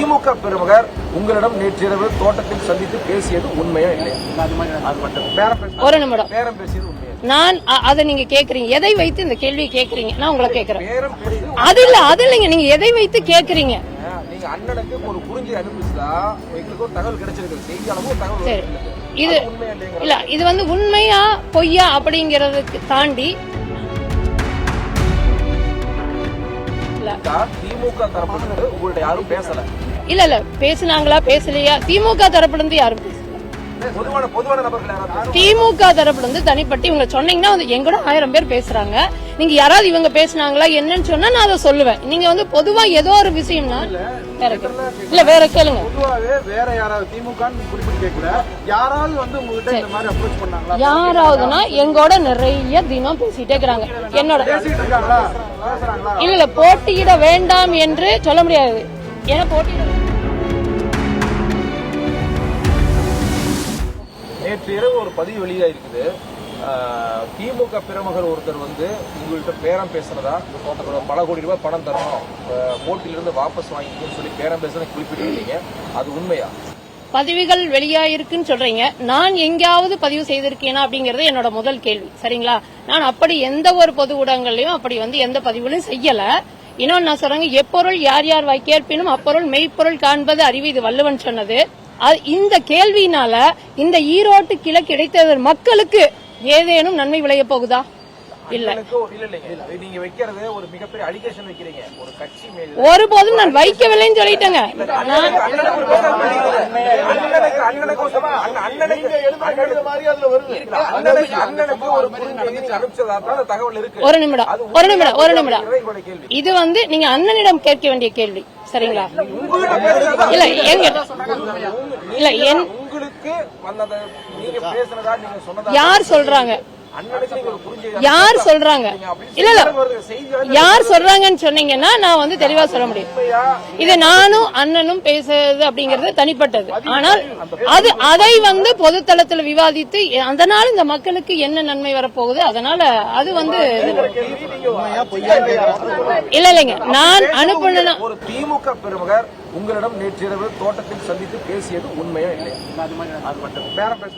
திமுக பிரமுகர் உங்களிடம் நேற்றிரவு தோட்டத்தில் சந்தித்து பேசியது உண்மையா இல்லையா? ஒரு நிமிடம். பேரம் பேசியது உண்மையா? நான் அதை நீங்க கேக்குறீங்க, எதை வைத்து இந்த கேள்வியை கேக்குறீங்க? நான் உங்களை கேக்குறேன். அது இல்லைங்க, நீங்க எதை வைத்து கேக்குறீங்க? நீங்க அண்ணனுக்கு ஒரு குறிஞ்சி அனுப்பிச்சா எங்களுக்கு ஒரு தகவல் கிடைச்சிருக்கு, செய்தியாளரும் தகவல். சரி, இது இல்ல, இது வந்து உண்மையா பொய்யா அப்படிங்கறதுக்கு தாண்டி திமுக தரப்பு உங்கள்ட்ட யாரும் பேசல. இல்ல பேசினாங்களா பேசலையா? திமுக தரப்புல இருந்து யாரும் பேசல. பொதுவான நபர்கள் திமுக தரப்புல இருந்து தனிப்பட்டு இவங்க சொன்னீங்கன்னா எங்கூட 1000 பேர் பேசுறாங்க. நீங்க யாராவது இவங்க பேசினாங்களா என்னன்னு சொன்னா நான் அதை சொல்லுவேன். நீங்க வந்து பொதுவா ஏதோ ஒரு விஷயம்னா இல்ல வேற கேளுங்க. பொதுவாவே வேற யாராவது திமுக குறிப்பிட்டு கேட்கல, யாராவது வந்து உங்ககிட்ட இந்த மாதிரி அப்ரோச் பண்ணாங்களா? யாராவதுன்னா எங்கூட நிறைய தினம் பேசிட்டே இருக்கிறாங்க. என்னோட இல்ல போட்டியிட வேண்டாம் என்று சொல்ல முடியாது. ஏன்னா போட்டியிட நேற்று இரவு ஒரு பதிவு வெளியாயிருக்குது. திமுக பிரமுகர் ஒருத்தர் வந்து உங்கள்கிட்ட பேரம் பேசுறதா, பல கோடி ரூபாய் பணம் தரணும், போட்டியிலிருந்து வாபஸ் வாங்கிக்கணும்னு சொல்லி பேரம் பேசுறத குறிப்பிட்டிருக்கீங்க. அது உண்மையா? பதிவுகள் வெளியாயிருக்குன்னு சொல்றீங்க. நான் எங்கேயாவது பதிவு செய்திருக்கேனா அப்படிங்கறது என்னோட முதல் கேள்வி. சரிங்களா? நான் அப்படி எந்த ஒரு பொது ஊடகங்களையும் அப்படி வந்து எந்த பதிவுகளையும் செய்யல. இன்னொன்னு நான் சொல்றேங்க, எப்பொருள் யார் யார் வாய்க்கேற்பினும் அப்பொருள் மெய்ப்பொருள் காண்பது அறிவு, இது வள்ளுவன் சொன்னது. இந்த கேள்வியினால இந்த ஈரோட்டு கிழக்கு இடைத்தேர்தல் மக்களுக்கு ஏதேனும் நன்மை விளைய போகுதா? இல்ல. நீங்க வைக்கிறது ஒரு மிகப்பெரிய அலிகேஷன் வைக்கிறீங்க ஒரு கட்சி மேல. ஒருபோதும் நான் வைக்கவில்லைன்னு சொல்லிட்டேங்க. ஒரு நிமிடம். இது வந்து நீங்க அண்ணனிடம் கேட்க வேண்டிய கேள்வி. சரிங்களா? இல்ல யார் சொல்றாங்க? யார் சொல்றாங்க? இல்ல யார் சொல்றாங்கன்னு சொன்னீங்கன்னா நான் வந்து தெளிவா சொல்ல முடியும். இது நானும் அண்ணனும் பேசுறது அப்படிங்கறது தனிப்பட்டது. ஆனால் அதை வந்து பொதுத்தளத்தில் விவாதித்து அதனால இந்த மக்களுக்கு என்ன நன்மை வரப்போகுது, அதனால அது வந்து இல்லைங்க. நான் அனுப்பின ஒரு திமுக பிரமுகர் உங்களிடம் நேற்றிரவு தோட்டத்தில் சந்தித்து பேசியது உண்மையா இல்லையா?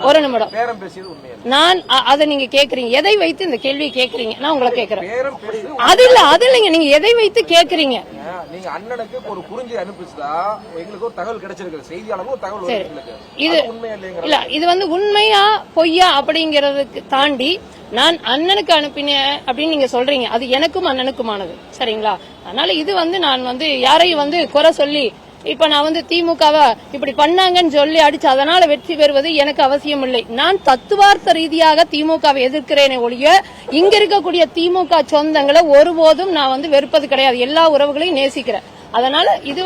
ஒரு நிமிடம். பேரம் பேசியது உண்மையா? நான் அதை நீங்க கேக்குறீங்க, எதை வைத்து இந்த கேள்வியை கேக்குறீங்க? நான் உங்களை கேக்குறேன். அது இல்லைங்க, நீங்க எதை வைத்து கேக்குறீங்க? நீங்க அண்ணனுக்கு ஒரு குறிஞ்சி அனுப்பிச்சா எங்களுக்கு ஒரு தகவல் கிடைச்சிருக்கு, செய்தியாளரும் தகவல். இது இல்ல, இது வந்து உண்மையா பொய்யா அப்படிங்கறதுக்கு தாண்டி நான் அண்ணனுக்கு அனுப்பினேன் அப்படின்னு நீங்க சொல்றீங்க. அது எனக்கும் அண்ணனுக்குமானது. சரிங்களா? அதனால இது வந்து நான் வந்து யாரையும் வந்து குறை சொல்லி இப்ப நான் வந்து திமுகவை இப்படி பண்ணாங்கன்னு சொல்லி அடிச்சு அதனால வெற்றி பெறுவது எனக்கு அவசியம் இல்லை. நான் தத்துவார்த்த ரீதியாக திமுகவை எதிர்க்கிறேனே ஒழிய இங்க இருக்கக்கூடிய திமுக சொந்தங்களை ஒருபோதும் நான் வந்து வெறுப்பது கிடையாது. எல்லா உறவுகளையும் நேசிக்கிறேன். அதனால இது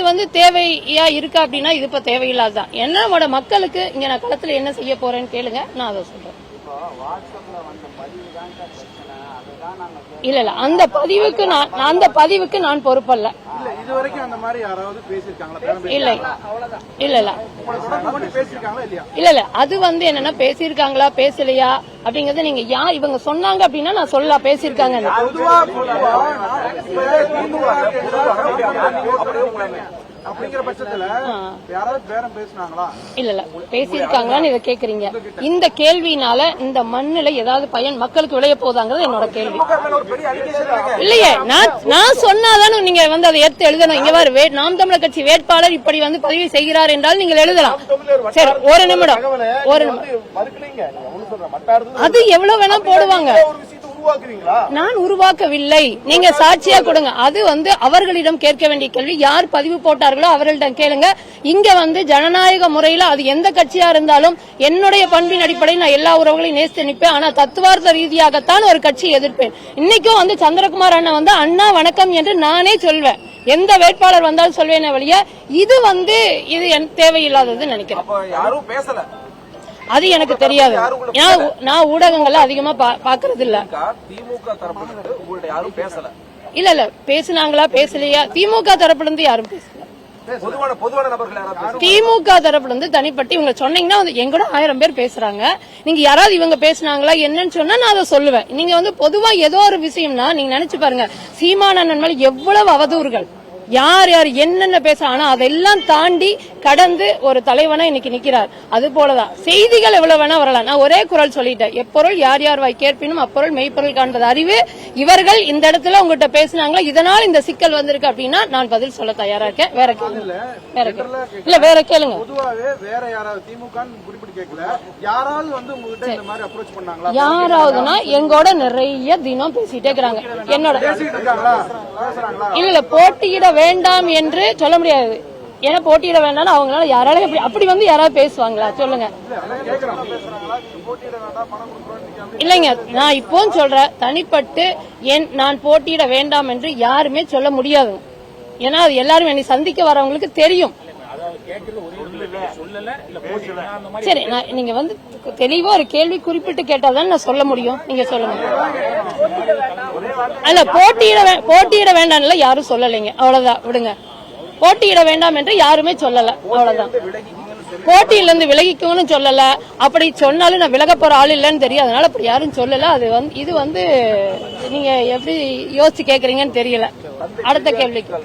வந்து தேவையா இருக்கா அப்படின்னா இது இப்ப தேவையில்லாதான். என்னோட மக்களுக்கு இங்க நான் களத்துல என்ன செய்ய போறேன்னு கேளுங்க, நான் அதை சொல்றேன். இல்ல அந்த பதிவுக்கு நான் பொறுப்பல்ல. இல்ல அது வந்து என்னன்னா பேசியிருக்காங்களா பேசலையா அப்படிங்கறது நீங்க இவங்க சொன்னாங்க அப்படின்னா நான் சொல்ல பேசியிருக்காங்க. இல்ல பேசியிருக்காங்களான்னு இதை கேக்குறீங்க. இந்த கேள்வினால இந்த மண்ணுல ஏதாவது பயன் மக்களுக்கு விளைய போதாங்கிறது என்னோட கேள்வி. இல்லையே, நான் சொன்னாதானே நீங்க வந்து அதை எடுத்து எழுதணும். இங்க பாரு, நாம் தமிழர் கட்சி வேட்பாளர் இப்படி வந்து பதிவு செய்கிறார் என்றால் நீங்கள் எழுதலாம். சரி, ஒரு நிமிடம். அது எவ்வளவு வேணா போடுவாங்க. நான் உருவாக்கவில்லை, நீங்க சாட்சியா கொடுங்க. அது வந்து அவர்களிடம் கேட்க வேண்டிய கேள்வி. யார் பதிவு போட்டார்களோ அவர்களிடம் கேளுங்க. இங்க வந்து ஜனநாயக முறையில அது எந்த கட்சியா இருந்தாலும் என்னுடைய பண்பின் அடிப்படையில் நான் எல்லா உறவுகளையும் நேசித்து நிற்பேன். ஆனா தத்துவார்த்த ரீதியாகத்தான் ஒரு கட்சியை எதிர்ப்பேன். இன்னைக்கும் வந்து சந்திரகுமார் அண்ணா வந்து அண்ணா வணக்கம் என்று நானே சொல்வேன். எந்த வேட்பாளர் வந்தாலும் சொல்வேன் வழிய இது வந்து இது தேவையில்லாதது நினைக்கிறேன். யாரும் பேசல, அது எனக்கு தெரியாது. நான் ஊடகங்கள்ல அதிகமா பாக்குறது இல்ல. திமுக தரப்புல உங்கள்ட்ட யாரும் பேசல. இல்ல பேசினாங்களா பேசலையா? திமுக தரப்புல இருந்து யாரும் பேசல. பொதுவான நபர்கள் யாராவது திமுக தரப்புல இருந்து தனிப்பட்டு இவங்க சொன்னீங்கன்னா எங்கூட 1000 பேர் பேசுறாங்க. நீங்க யாராவது இவங்க பேசினாங்களா என்னன்னு சொன்னா நான் அதை சொல்லுவேன். நீங்க வந்து பொதுவா ஏதோ ஒரு விஷயம்னா நீங்க நினைச்சு பாருங்க, சீமான் அண்ணன் மேல எவ்வளவு அவதூறுகள், யார் யார் என்னென்ன பேச, ஆனா அதெல்லாம் தாண்டி கடந்து ஒரு தலைவனா இன்னைக்கு நிக்கிறார். அது போலதான் செய்திகள் எவ்வளவு வேணா வரலாம். நான் ஒரே குரல் சொல்லிட்டேன், எப்பொருள் யார் யார் வாய் கேட்பினும் அப்பொருள் மெய்ப்பொருள் காண்பது அறிவு. இவர்கள் இந்த இடத்துல உங்ககிட்ட பேசினாங்களா, இதனால் இந்த சிக்கல் வந்திருக்கு அப்படின்னா நான் பதில் சொல்ல தயாரா இருக்கேன். வேற கேளுங்க. பொதுவாவே வேற யாராவது திமுக குறிப்பிட்டு கேட்கல, யாராவது வந்து உங்ககிட்ட இந்த மாதிரி அப்ரோச் பண்ணாங்களா? யாராவதுன்னா எங்கூட நிறைய தினம் பேசிட்டே இருக்கிறாங்க. என்னோட இல்ல போட்டியிட வேண்டாம் என்று சொல்ல முடியாது. ஏன்னா போட்டியிட வேண்டாம் அவங்களால யாரால அப்படி வந்து யாராவது பேசுவாங்களா சொல்லுங்க. இல்லைங்க, நான் இப்போ சொல்றேன், தனிப்பட்டு நான் போட்டியிட வேண்டாம் என்று யாருமே சொல்ல முடியாது. ஏன்னா அது எல்லாரும் என்னை சந்திக்க வரவங்களுக்கு தெரியும். சரி, நீங்க வந்து தெளிவா ஒரு கேள்வி குறிப்பிட்டு கேட்டாதான் நான் சொல்ல முடியும். நீங்க சொல்லுங்க. அல்ல போட்டியிட வேண்டாம்ல யாரும் சொல்லலைங்க, அவ்வளவுதான். விடுங்க, போட்டியிட வேண்டாம் என்று யாருமே சொல்லல, அவ்வளவுதான். போட்டியில இருந்து விலகிக்கணும்னு சொல்லல. அப்படி சொன்னாலும் நான் விலக போற ஆள் இல்லன்னு தெரியும், அதனால அப்படி யாரும் சொல்லல. அது வந்து இது வந்து நீங்க எப்படி யோசிச்சு கேக்குறீங்கன்னு தெரியல. அடுத்த கேள்விக்கு